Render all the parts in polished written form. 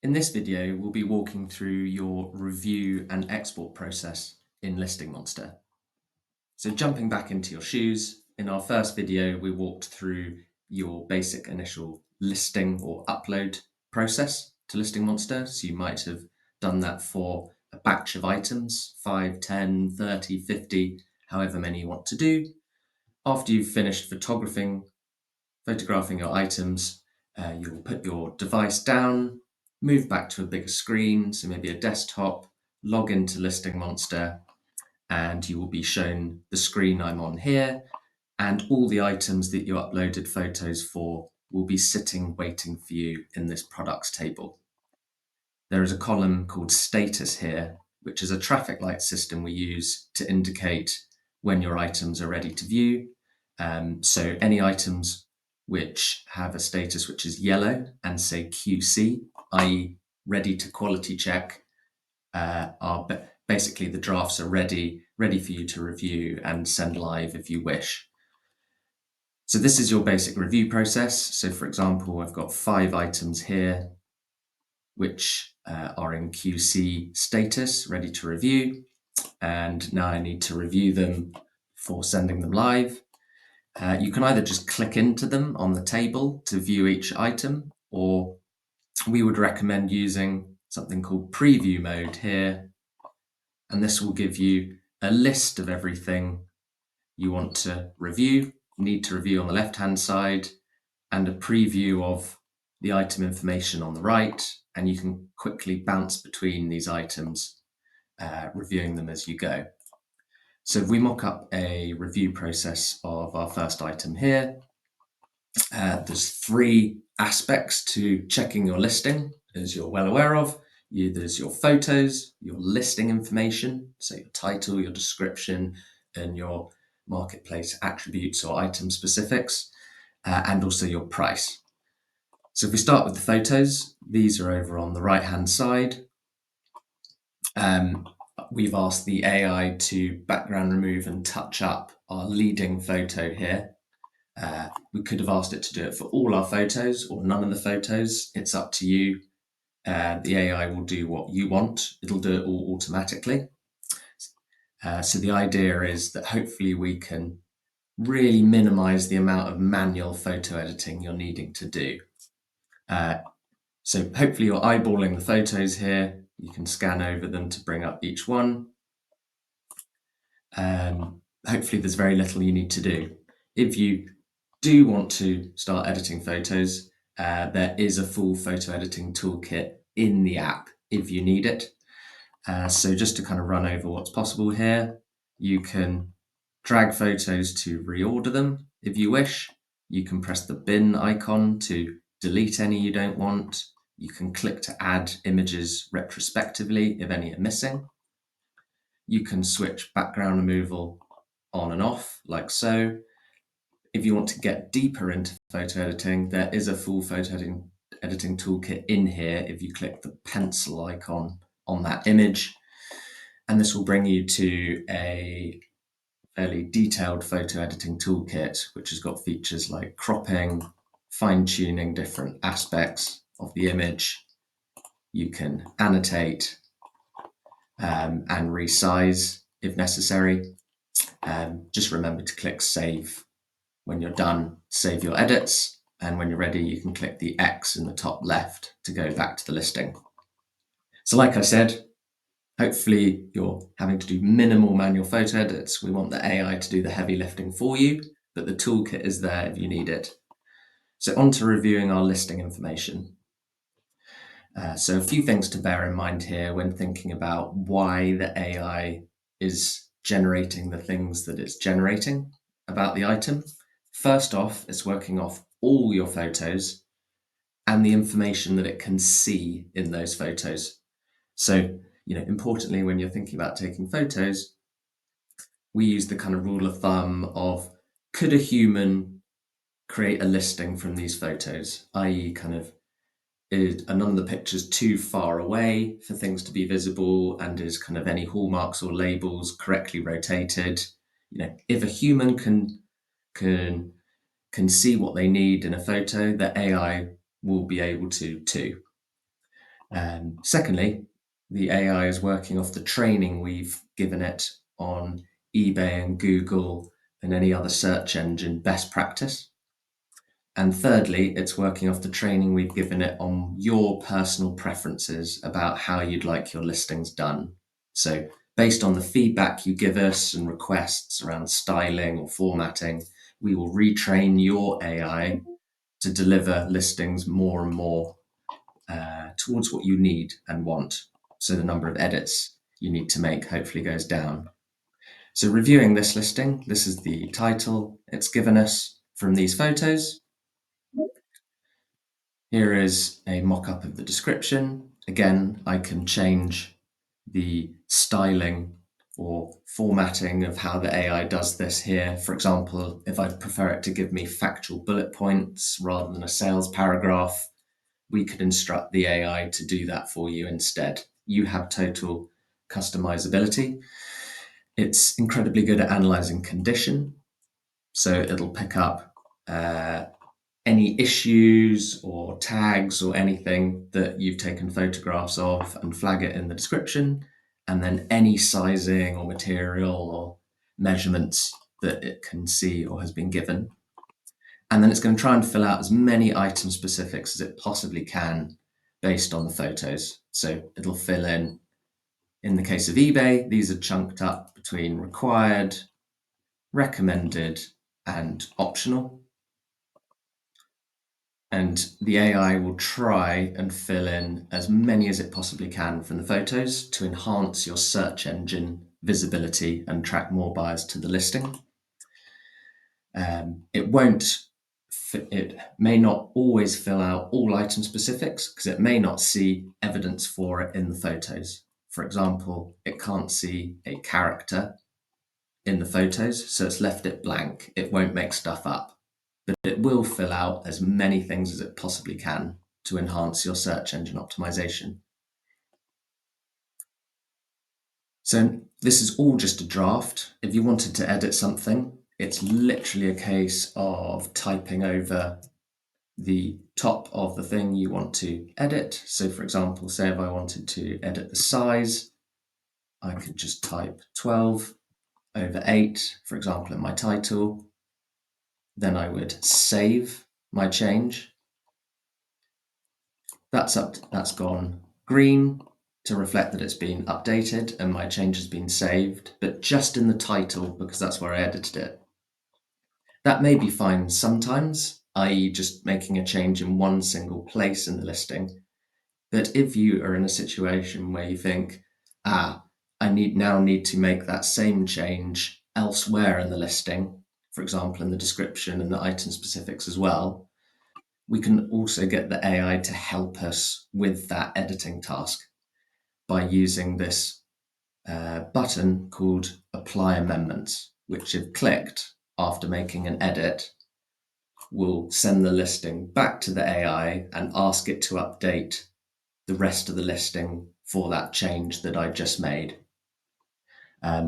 In this video, we'll be walking through your review and export process in Listing Monster. So jumping back into your shoes, in our first video, we walked through your basic initial listing or upload process to Listing Monster. So you might have done that for a batch of items, 5, 10, 30, 50, however many you want to do. After you've finished photographing your items, you'll put your device down, move back to a bigger screen, so maybe a desktop, log into Listing Monster, and you will be shown the screen I'm on here, and all the items that you uploaded photos for will be sitting waiting for you in this products table. There is a column called status here, which is a traffic light system we use to indicate when your items are ready to view. So any items which have a status which is yellow and say QC, i.e. ready to quality check, are basically the drafts are ready for you to review and send live if you wish. So this is your basic review process. So for example, I've got 5 items here which are in QC status, ready to review. And now I need to review them for sending them live. You can either just click into them on the table to view each item, or we would recommend using something called preview mode here. And this will give you a list of everything you want to review, need to review on the left-hand side, and a preview of the item information on the right, and you can quickly bounce between these items, reviewing them as you go. So if we mock up a review process of our first item here, there's 3 aspects to checking your listing, as you're well aware of. There's your photos, your listing information, so your title, your description, and your marketplace attributes or item specifics, and also your price. So if we start with the photos, these are over on the right-hand side. We've asked the AI to background remove and touch up our leading photo here. We could have asked it to do it for all our photos or none of the photos. It's up to you. The AI will do what you want. It'll do it all automatically. So the idea is that hopefully we can really minimize the amount of manual photo editing you're needing to do. So hopefully you're eyeballing the photos here. You can scan over them to bring up each one. Hopefully there's very little you need to do. If you do want to start editing photos, there is a full photo editing toolkit in the app if you need it. So just to kind of run over what's possible here, you can drag photos to reorder them if you wish. You can press the bin icon to delete any you don't want. You can click to add images retrospectively if any are missing. You can switch background removal on and off, like so. If you want to get deeper into photo editing, there is a full photo editing toolkit in here if you click the pencil icon on that image. And this will bring you to a fairly detailed photo editing toolkit, which has got features like cropping, fine-tuning different aspects of the image. You can annotate and resize if necessary. Just remember to click save when you're done, save your edits, and when you're ready, you can click the X in the top left to go back to the listing. So like I said, hopefully you're having to do minimal manual photo edits. We want the AI to do the heavy lifting for you, but the toolkit is there if you need it. So on to reviewing our listing information. So a few things to bear in mind here when thinking about why the AI is generating the things that it's generating about the item. First off, it's working off all your photos and the information that it can see in those photos. So, importantly, when you're thinking about taking photos, we use the kind of rule of thumb of, could a human create a listing from these photos? I.e. kind of, are none of the pictures too far away for things to be visible, and is kind of any hallmarks or labels correctly rotated? If a human can see what they need in a photo, the AI will be able to too. Secondly, the AI is working off the training we've given it on eBay and Google and any other search engine best practice. And thirdly, it's working off the training we've given it on your personal preferences about how you'd like your listings done. So based on the feedback you give us and requests around styling or formatting, we will retrain your AI to deliver listings more and more towards what you need and want. So the number of edits you need to make hopefully goes down. So reviewing this listing, this is the title it's given us from these photos. Here is a mock-up of the description. Again, I can change the styling or formatting of how the AI does this here. For example, if I prefer it to give me factual bullet points rather than a sales paragraph, we could instruct the AI to do that for you instead. You have total customizability. It's incredibly good at analyzing condition. So it'll pick up any issues or tags or anything that you've taken photographs of and flag it in the description, and then any sizing or material or measurements that it can see or has been given. And then it's going to try and fill out as many item specifics as it possibly can based on the photos. So it'll fill in the case of eBay, these are chunked up between required, recommended, and optional. And the AI will try and fill in as many as it possibly can from the photos to enhance your search engine visibility and attract more buyers to the listing. It may not always fill out all item specifics because it may not see evidence for it in the photos. For example, it can't see a character in the photos, so it's left it blank. It won't make stuff up, but it will fill out as many things as it possibly can to enhance your search engine optimization. So this is all just a draft. If you wanted to edit something, it's literally a case of typing over the top of the thing you want to edit. So for example, say if I wanted to edit the size, I could just type 12/8, for example, in my title. Then I would save my change. That's gone green to reflect that it's been updated and my change has been saved, but just in the title because that's where I edited it. That may be fine sometimes, i.e. just making a change in one single place in the listing. But if you are in a situation where you think, I now need to make that same change elsewhere in the listing, for example, in the description and the item specifics as well, we can also get the AI to help us with that editing task by using this button called Apply Amendments, which if clicked after making an edit, will send the listing back to the AI and ask it to update the rest of the listing for that change that I just made.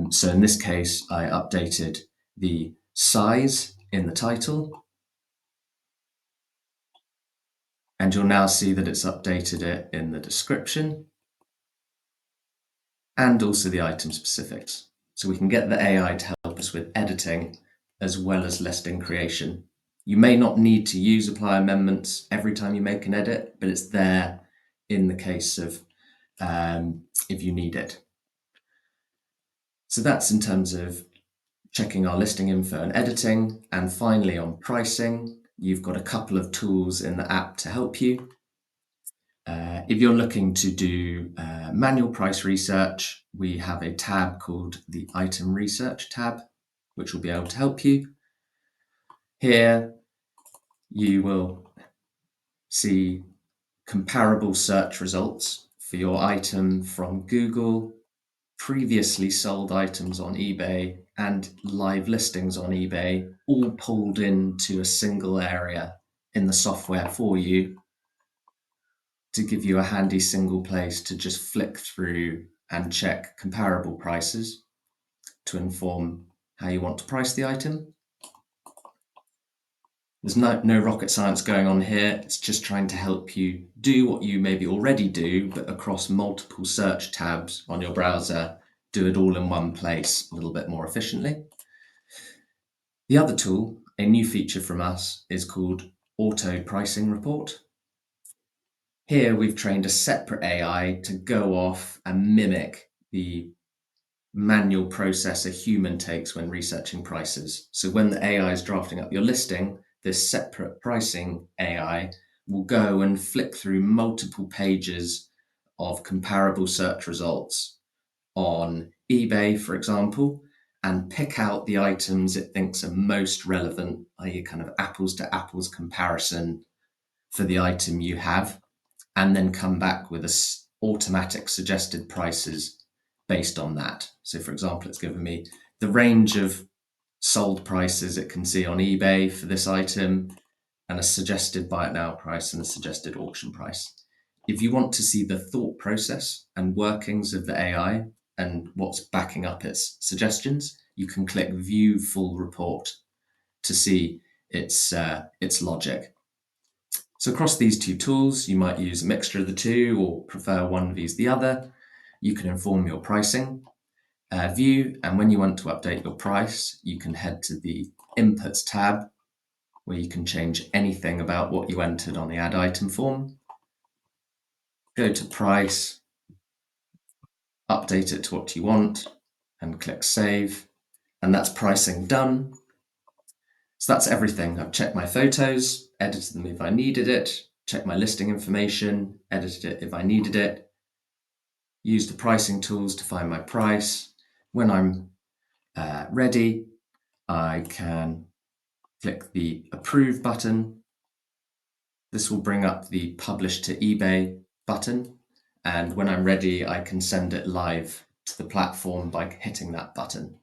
So in this case, I updated the size in the title, and you'll now see that it's updated it in the description and also the item specifics. So we can get the AI to help us with editing as well as listing creation. You may not need to use apply amendments every time you make an edit, but it's there in the case of if you need it. So that's in terms of checking our listing info and editing. And finally, on pricing, you've got a couple of tools in the app to help you. If you're looking to do manual price research, we have a tab called the Item Research tab, which will be able to help you. Here, you will see comparable search results for your item from Google, previously sold items on eBay, and live listings on eBay, all pulled into a single area in the software for you to give you a handy single place to just flick through and check comparable prices to inform how you want to price the item. There's no rocket science going on here. It's just trying to help you do what you maybe already do, but across multiple search tabs on your browser, do it all in one place a little bit more efficiently. The other tool, a new feature from us, is called Auto Pricing Report. Here we've trained a separate AI to go off and mimic the manual process a human takes when researching prices. So when the AI is drafting up your listing, this separate pricing AI will go and flick through multiple pages of comparable search results on eBay, for example, and pick out the items it thinks are most relevant, i.e., kind of apples to apples comparison for the item you have, and then come back with automatic suggested prices based on that. So, for example, it's given me the range of sold prices it can see on eBay for this item, and a suggested buy it now price and a suggested auction price. If you want to see the thought process and workings of the AI and what's backing up its suggestions, you can click View Full Report to see its logic. So across these two tools, you might use a mixture of the two or prefer one vs the other. You can inform your pricing view, and when you want to update your price, you can head to the Inputs tab, where you can change anything about what you entered on the Add Item form. Go to Price, update it to what you want, and click Save, and that's pricing done. So that's everything. I've checked my photos, edited them if I needed it, checked my listing information, edited it if I needed it, used the pricing tools to find my price. When I'm ready, I can click the Approve button. This will bring up the Publish to eBay button, and when I'm ready, I can send it live to the platform by hitting that button.